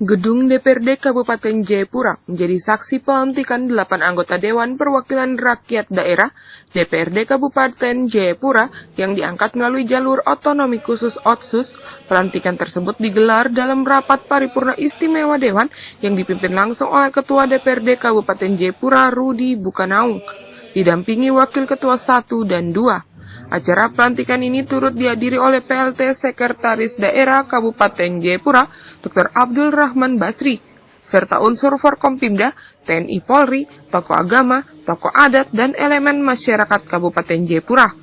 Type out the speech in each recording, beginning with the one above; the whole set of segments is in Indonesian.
Gedung DPRD Kabupaten Jayapura menjadi saksi pelantikan 8 anggota Dewan Perwakilan Rakyat Daerah DPRD Kabupaten Jayapura yang diangkat melalui jalur otonomi khusus Otsus. Pelantikan tersebut digelar dalam rapat paripurna istimewa Dewan yang dipimpin langsung oleh Ketua DPRD Kabupaten Jayapura Rudi Bukanaung, didampingi Wakil Ketua 1 dan 2. Acara pelantikan ini turut dihadiri oleh PLT Sekretaris Daerah Kabupaten Jayapura, Dr. Abdul Rahman Basri, serta unsur Forkompimda, TNI Polri, tokoh agama, tokoh adat, dan elemen masyarakat Kabupaten Jayapura.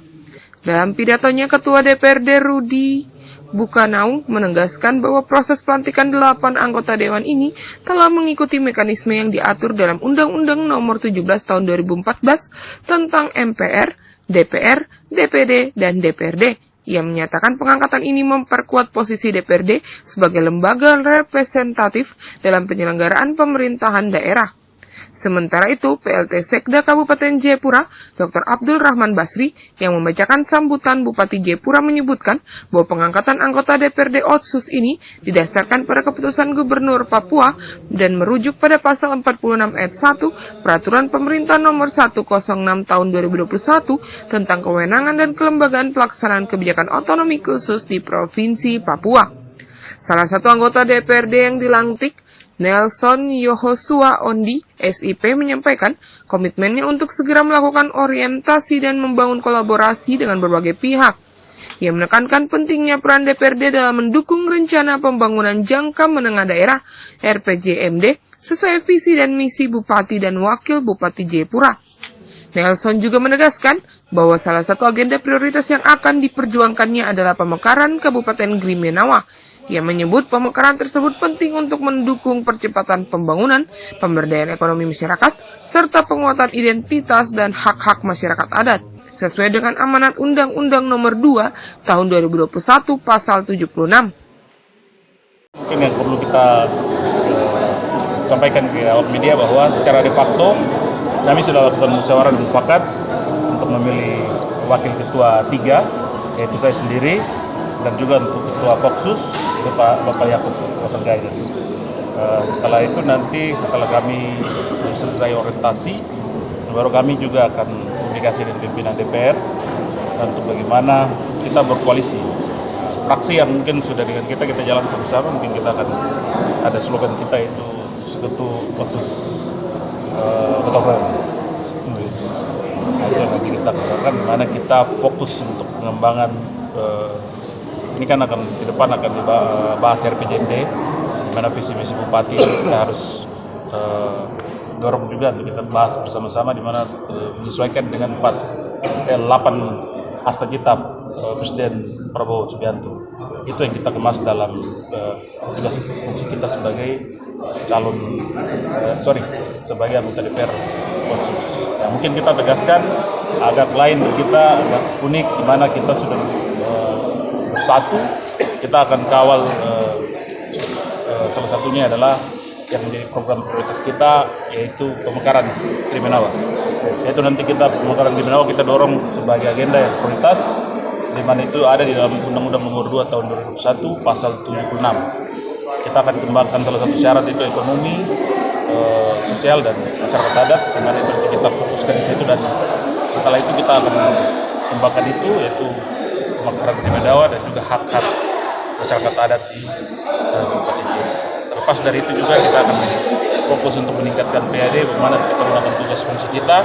Dalam pidatonya, Ketua DPRD Rudi Bukanaung menegaskan bahwa proses pelantikan 8 anggota Dewan ini telah mengikuti mekanisme yang diatur dalam Undang-Undang Nomor 17 Tahun 2014 tentang MPR, DPR, DPD, dan DPRD. Ia menyatakan pengangkatan ini memperkuat posisi DPRD sebagai lembaga representatif dalam penyelenggaraan pemerintahan daerah. Sementara itu, PLT Sekda Kabupaten Jayapura, Dr. Abdul Rahman Basri, yang membacakan sambutan Bupati Jayapura menyebutkan bahwa pengangkatan anggota DPRD Otsus ini didasarkan pada keputusan Gubernur Papua dan merujuk pada pasal 46 ayat 1 Peraturan Pemerintah Nomor 106 Tahun 2021 tentang kewenangan dan kelembagaan pelaksanaan kebijakan otonomi khusus di Provinsi Papua. Salah satu anggota DPRD yang dilantik, Nelson Yohosua Ondi, SIP, menyampaikan komitmennya untuk segera melakukan orientasi dan membangun kolaborasi dengan berbagai pihak. Ia menekankan pentingnya peran DPRD dalam mendukung rencana pembangunan jangka menengah daerah RPJMD sesuai visi dan misi Bupati dan Wakil Bupati Jayapura. Nelson juga menegaskan bahwa salah satu agenda prioritas yang akan diperjuangkannya adalah pemekaran Kabupaten Grimenawa. Ia menyebut pemekaran tersebut penting untuk mendukung percepatan pembangunan, pemberdayaan ekonomi masyarakat, serta penguatan identitas dan hak-hak masyarakat adat, sesuai dengan amanat Undang-Undang Nomor 2 Tahun 2021 Pasal 76. Mungkin yang perlu kita sampaikan ke awak media bahwa secara de facto kami sudah lakukan musyawarah dan mufakat untuk memilih wakil ketua 3, yaitu saya sendiri, dan juga untuk ketua Koksus itu Bapak Yakub Wasanggai. Setelah itu nanti setelah kami selesai orientasi, baru kami juga akan komunikasi dengan pimpinan DPR untuk bagaimana kita berkoalisi. Fraksi yang mungkin sudah dengan kita jalan sama-sama, mungkin kita akan ada slogan kita itu Sekutu Koksus Betul. Itu nanti kita katakan dimana kita fokus untuk pengembangan. Ini kan akan di depan akan dibahas RPJMD, di mana visi misi bupati kita harus dorong juga untuk kita bahas bersama-sama, di mana menyesuaikan dengan 8 hasta kitab Presiden Prabowo Subianto. Itu yang kita kemas dalam tugas fungsi kita sebagai sebagai anggota DPR Otsus. Ya, mungkin kita tegaskan agak lain kita agak unik, di mana kita sudah bersatu, kita akan kawal salah satunya adalah yang menjadi program prioritas kita, yaitu pemekaran Grimenawa. Yaitu nanti kita pemekaran Grimenawa kita dorong sebagai agenda yang prioritas, di mana itu ada di dalam Undang-Undang Nomor 2 Tahun 2021 Pasal 76. Kita akan kembangkan salah satu syarat itu ekonomi, sosial, dan masyarakat adat, di mana itu kita fokuskan di situ, dan setelah itu kita akan kembangkan itu, yaitu pemekaran Grimenawa dan juga hak-hak masyarakat adat di Kabupaten Jayapura. Terlepas dari itu juga kita akan fokus untuk meningkatkan PAD, bagaimana kita melakukan tugas fungsi kita,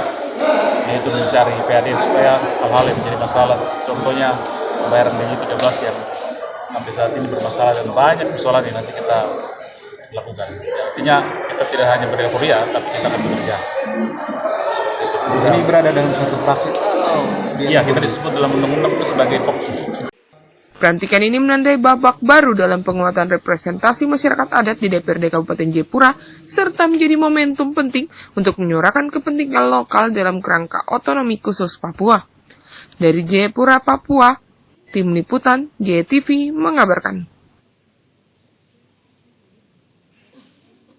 yaitu mencari PAD supaya hal-hal yang menjadi masalah, contohnya pembayaran gaji 13 yang sampai saat ini bermasalah dan banyak persoalan yang nanti kita lakukan. Artinya kita tidak hanya bereforia, tapi kita akan bekerja. Ini berada dalam satu fraksi. Iya, kita disebut dalam undang-undang itu sebagai Koksus. Pelantikan ini menandai babak baru dalam penguatan representasi masyarakat adat di DPRD Kabupaten Jayapura, serta menjadi momentum penting untuk menyuarakan kepentingan lokal dalam kerangka otonomi khusus Papua. Dari Jayapura, Papua, Tim Liputan JTV mengabarkan.